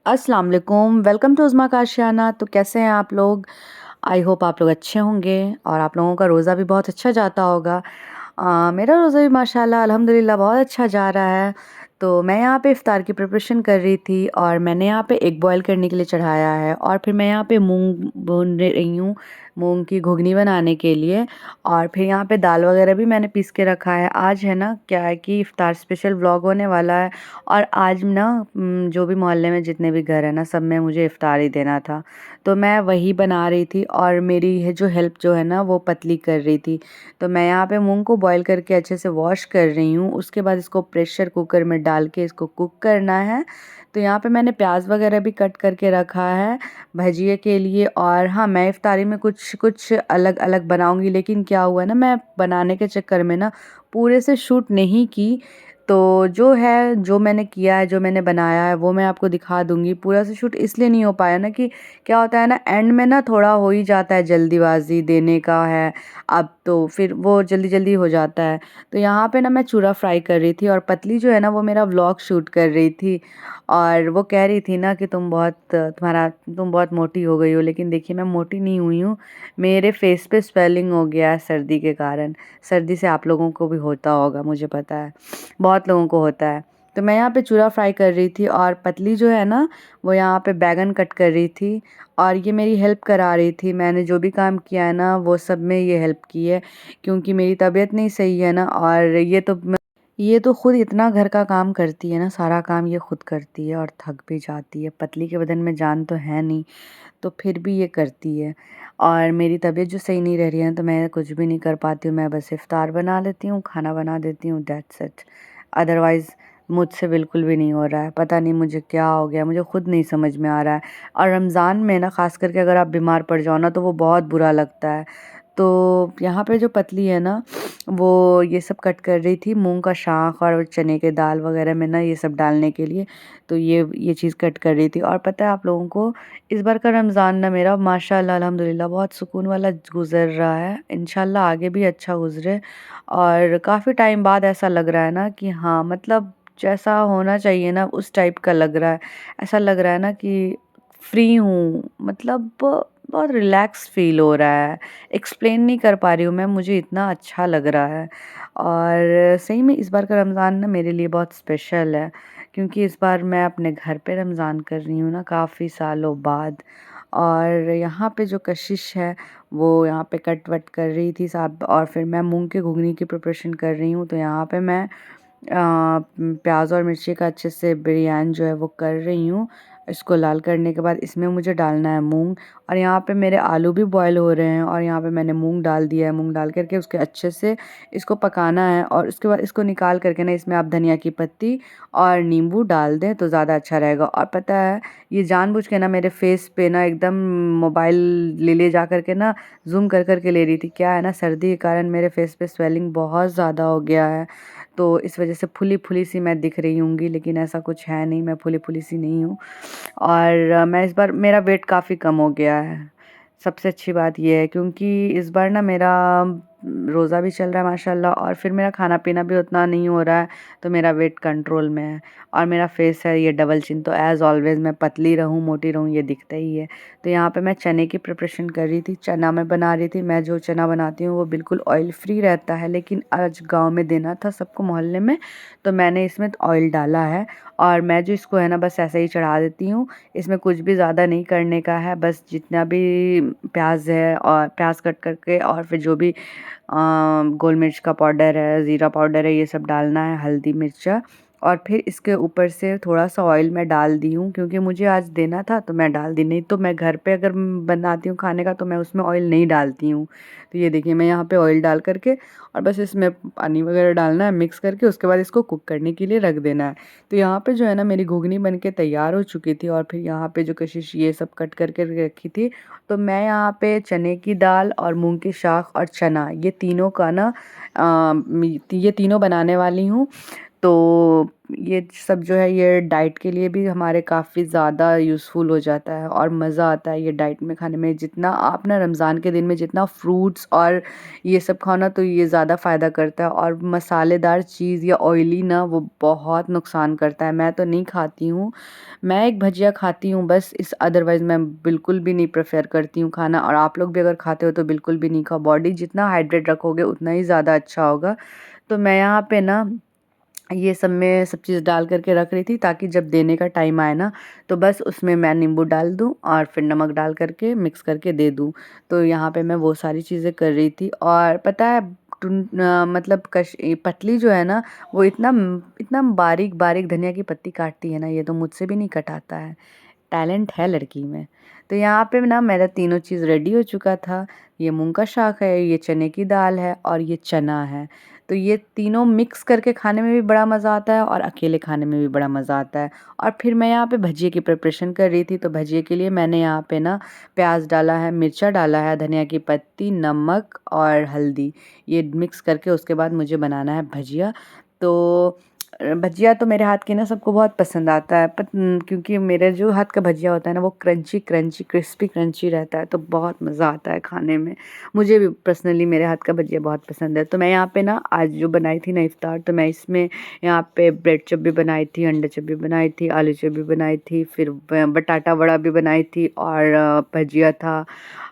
अस्सलाम वालेकुम, welcome to उज़्मा का आशियाना। तो कैसे हैं आप लोग? आई होप आप लोग अच्छे होंगे और आप लोगों का रोज़ा भी बहुत अच्छा जाता होगा। मेरा रोज़ा भी माशाल्लाह अल्हम्दुलिल्लाह बहुत अच्छा जा रहा है। तो मैं यहाँ पे इफ़्तार की प्रिपरेशन कर रही थी और मैंने यहाँ पे एग बॉयल करने के लिए चढ़ाया है और फिर मैं यहाँ पे मूंग भून रही हूँ, मूंग की घुगनी बनाने के लिए। और फिर यहाँ पे दाल वगैरह भी मैंने पीस के रखा है। आज है ना क्या है कि इफ़्तार स्पेशल व्लॉग होने वाला है और आज ना जो भी मोहल्ले में जितने भी घर हैं ना, सब में मुझे इफ़्तारी देना था। तो मैं वही बना रही थी और मेरी है जो हेल्प जो है ना वो पतली कर रही थी। तो मैं यहाँ पे मूंग को बॉईल करके अच्छे से वॉश कर रही हूँ। उसके बाद इसको प्रेशर कुकर में डाल के इसको कुक करना है। तो यहाँ पे मैंने प्याज वगैरह भी कट करके रखा है भजिए के लिए। और हाँ, मैं इफ़्तारी में कुछ कुछ अलग अलग बनाऊँगी, लेकिन क्या हुआ ना, मैं बनाने के चक्कर में ना पूरे से शूट नहीं की। तो जो है, जो मैंने किया है, जो मैंने बनाया है वो मैं आपको दिखा दूँगी। पूरा से शूट इसलिए नहीं हो पाया ना कि क्या होता है ना, एंड में ना थोड़ा हो ही जाता है, जल्दीबाज़ी देने का है अब तो फिर वो जल्दी-जल्दी हो जाता है। तो यहाँ पे ना मैं चूरा फ्राई कर रही थी और पतली जो है ना वो मेरा व्लॉग शूट कर रही थी। और वो कह रही थी ना कि तुम बहुत मोटी हो गई हो, लेकिन देखिए मैं मोटी नहीं हुई हूँ। मेरे फेस पे स्वेलिंग हो गया है सर्दी के कारण। सर्दी से आप लोगों को भी होता होगा, मुझे पता है, बहुत लोगों को होता है। तो मैं यहाँ पे चूरा फ्राई कर रही थी और पतली जो है ना वो यहाँ पे बैगन कट कर रही थी और ये मेरी हेल्प करा रही थी। मैंने जो भी काम किया है ना वो सब में ये हेल्प की है, क्योंकि मेरी तबीयत नहीं सही है ना। और ये तो खुद इतना घर का काम करती है ना, सारा काम ये खुद करती है और थक भी जाती है। पतली के बदन में जान तो है नहीं, तो फिर भी ये करती है। और मेरी तबीयत जो सही नहीं रह रही है तो मैं कुछ भी नहीं कर पाती हूँ। मैं बस इफ़्तार बना लेती हूँ, खाना बना देती हूँ, दैट्स इट। अदरवाइज़ मुझसे बिल्कुल भी नहीं हो रहा है। पता नहीं मुझे क्या हो गया, मुझे खुद नहीं समझ में आ रहा है। और रमज़ान में ना ख़ास करके अगर आप बीमार पड़ जाओ ना तो वो बहुत बुरा लगता है। तो यहाँ पे जो पतली है ना वो ये सब कट कर रही थी, मूंग का शाख और चने के दाल वगैरह में ना ये सब डालने के लिए। तो ये चीज़ कट कर रही थी। और पता है आप लोगों को, इस बार का रमज़ान ना मेरा माशाल्लाह अल्हम्दुलिल्लाह बहुत सुकून वाला गुज़र रहा है। इंशाल्लाह आगे भी अच्छा गुज़रे। और काफ़ी टाइम बाद ऐसा लग रहा है ना कि हाँ, मतलब जैसा होना चाहिए ना उस टाइप का लग रहा है। ऐसा लग रहा है ना कि फ्री हूँ, मतलब बहुत रिलैक्स फ़ील हो रहा है। एक्सप्लेन नहीं कर पा रही हूँ मैं, मुझे इतना अच्छा लग रहा है। और सही में इस बार का रमज़ान ना मेरे लिए बहुत स्पेशल है, क्योंकि इस बार मैं अपने घर पे रमज़ान कर रही हूँ ना काफ़ी सालों बाद। और यहाँ पे जो कशिश है वो यहाँ पे कट वट कर रही थी साहब, और फिर मैं मूंग की घुगनी की प्रिपरेशन कर रही हूँ। तो यहाँ पे मैं प्याज और मिर्ची का अच्छे से बिरयानी जो है वो कर रही हूँ। इसको लाल करने के बाद इसमें मुझे डालना है मूंग। और यहाँ पे मेरे आलू भी बॉयल हो रहे हैं और यहाँ पे मैंने मूंग डाल दिया है। मूंग डाल करके उसके अच्छे से इसको पकाना है और उसके बाद इसको निकाल करके ना इसमें आप धनिया की पत्ती और नींबू डाल दें तो ज़्यादा अच्छा रहेगा। और पता है, ये जानबूझ के ना मेरे फेस पे ना एकदम मोबाइल ले जा करके ना जूम कर कर के ले रही थी। क्या है ना, सर्दी के कारण मेरे फेस पे स्वेलिंग बहुत ज़्यादा हो गया है, तो इस वजह से फुली फुली सी मैं दिख रही होंगी, लेकिन ऐसा कुछ है नहीं, मैं फुली फुली सी नहीं हूँ। और मैं इस बार मेरा वेट काफ़ी कम हो गया है। सबसे अच्छी बात ये है, क्योंकि इस बार ना मेरा रोज़ा भी चल रहा है माशाल्लाह, और फिर मेरा खाना पीना भी उतना नहीं हो रहा है, तो मेरा वेट कंट्रोल में है। और मेरा फेस है ये डबल चिन, तो एज़ ऑलवेज़ मैं पतली रहूँ मोटी रहूँ ये दिखता ही है। तो यहाँ पे मैं चने की प्रिपरेशन कर रही थी, चना मैं बना रही थी। मैं जो चना बनाती हूँ वो बिल्कुल ऑयल फ्री रहता है, लेकिन आज गाँव में देना था सबको मोहल्ले में, तो मैंने इसमें ऑयल डाला है। और मैं जो इसको है ना बस ऐसे ही चढ़ा देती हूँ। इसमें कुछ भी ज़्यादा नहीं करने का है, बस जितना भी प्याज है और प्याज कट करके, और फिर जो भी गोल मिर्च का पाउडर है, ज़ीरा पाउडर है, ये सब डालना है, हल्दी मिर्चा। और फिर इसके ऊपर से थोड़ा सा ऑयल मैं डाल दी हूँ, क्योंकि मुझे आज देना था तो मैं डाल दी। नहीं तो मैं घर पे अगर बनाती हूँ खाने का तो मैं उसमें ऑयल नहीं डालती हूँ। तो ये देखिए मैं यहाँ पे ऑयल डाल करके और बस इसमें पानी वगैरह डालना है, मिक्स करके उसके बाद इसको कुक करने के लिए रख देना है। तो यहाँ पे जो है ना मेरी घुगनी बन के तैयार हो चुकी थी। और फिर यहाँ पे जो कशिश ये सब कट करके रखी थी, तो मैं यहाँ पे चने की दाल और मूंग की शाख और चना, ये तीनों का ना ये तीनों बनाने वाली हूँ। तो ये सब जो है ये डाइट के लिए भी हमारे काफ़ी ज़्यादा यूज़फुल हो जाता है और मज़ा आता है ये डाइट में खाने में। जितना आप ना रमज़ान के दिन में जितना फ्रूट्स और ये सब खाओ ना तो ये ज़्यादा फ़ायदा करता है, और मसालेदार चीज़ या ऑयली ना वो बहुत नुकसान करता है। मैं तो नहीं खाती हूँ, मैं एक भजिया खाती हूँ बस, इस अदरवाइज़ मैं बिल्कुल भी नहीं प्रेफ़र करती हूँ खाना। और आप लोग भी अगर खाते हो तो बिल्कुल भी नहीं खाओ, बॉडी जितना हाइड्रेट रखोगे उतना ही ज़्यादा अच्छा होगा। तो मैं यहाँ पे ना ये सब मैं सब चीज़ डाल कर के रख रही थी ताकि जब देने का टाइम आए ना तो बस उसमें मैं नींबू डाल दूँ और फिर नमक डाल करके मिक्स करके दे दूँ। तो यहाँ पे मैं वो सारी चीज़ें कर रही थी, और पता है मतलब पतली जो है ना वो इतना इतना बारीक बारीक धनिया की पत्ती काटती है ना, ये तो मुझसे भी नहीं कटाता है। टैलेंट है लड़की में। तो यहाँ पे ना मेरा तीनों चीज़ रेडी हो चुका था। ये मूँग का शाक है, ये चने की दाल है और ये चना है। तो ये तीनों मिक्स करके खाने में भी बड़ा मज़ा आता है और अकेले खाने में भी बड़ा मज़ा आता है। और फिर मैं यहाँ पे भजिए की प्रिपरेशन कर रही थी, तो भजिए के लिए मैंने यहाँ पे ना प्याज़ डाला है, मिर्चा डाला है, धनिया की पत्ती, नमक और हल्दी, ये मिक्स करके उसके बाद मुझे बनाना है भजिया। तो भजिया तो मेरे हाथ की ना सबको बहुत पसंद आता है, क्योंकि मेरे जो हाथ का भजिया होता है ना वो क्रंची क्रंची क्रिस्पी क्रंची रहता है, तो बहुत मज़ा आता है खाने में। मुझे भी पर्सनली मेरे हाथ का भजिया बहुत पसंद है। तो मैं यहाँ पे ना आज जो बनाई थी ना इफ्तार, तो मैं इसमें यहाँ पे ब्रेड चप भी बनाई थी, अंडा चप भी बनाई थी, आलू चप भी बनाई थी, फिर बटाटा वड़ा भी बनाई थी, और भजिया था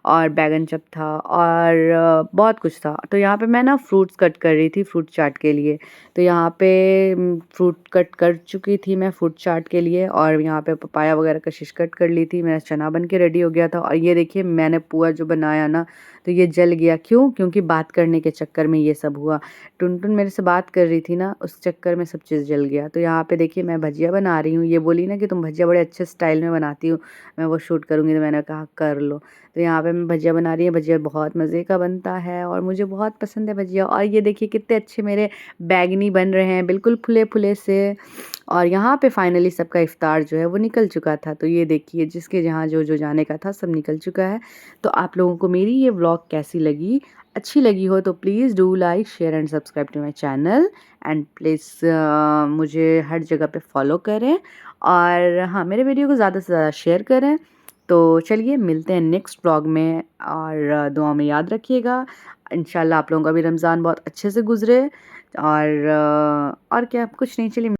और बैगन चप था, और बहुत कुछ था। तो यहाँ पे मैं ना फ्रूट्स कट कर रही थी फ्रूट चाट के लिए। तो यहाँ पे फ्रूट कट कर चुकी थी मैं फ्रूट चाट के लिए, और यहाँ पे पपाया वगैरह कशिश कट कर ली थी। मेरा चना बन के रेडी हो गया था, और ये देखिए मैंने पुआ जो बनाया ना तो ये जल गया। क्यों? क्योंकि बात करने के चक्कर में ये सब हुआ। टुनटुन मेरे से बात कर रही थी ना, उस चक्कर में सब चीज़ जल गया। तो यहाँ पे देखिए मैं भजिया बना रही हूँ। ये बोली ना कि तुम भजिया बड़े अच्छे स्टाइल में बनाती हो, मैं वो शूट करूँगी, तो मैंने कहा कर लो। तो यहाँ पे मैं भजिया बना रही हूँ। भजिया बहुत मज़े का बनता है और मुझे बहुत पसंद है भजिया। और ये देखिए कितने अच्छे मेरे बैंगनी बन रहे हैं, बिल्कुल फुले-फुले से। और यहाँ पे फाइनली सबका इफ्तार जो है वो निकल चुका था। तो ये देखिए जिसके जहाँ जो-जो जाने का था सब निकल चुका है। तो आप लोगों को मेरी ये व्लॉग कैसी लगी? अच्छी लगी हो तो please do like, share and subscribe to my channel, and please मुझे हर जगह पे फॉलो करें, और हाँ, मेरे वीडियो को ज़्यादा से ज़्यादा शेयर करें। तो चलिए मिलते हैं नेक्स्ट व्लॉग में, और दुआ में याद रखिएगा। इंशाल्लाह आप लोगों का भी रमज़ान बहुत अच्छे से गुज़रे, और क्या कुछ नहीं, चलिए।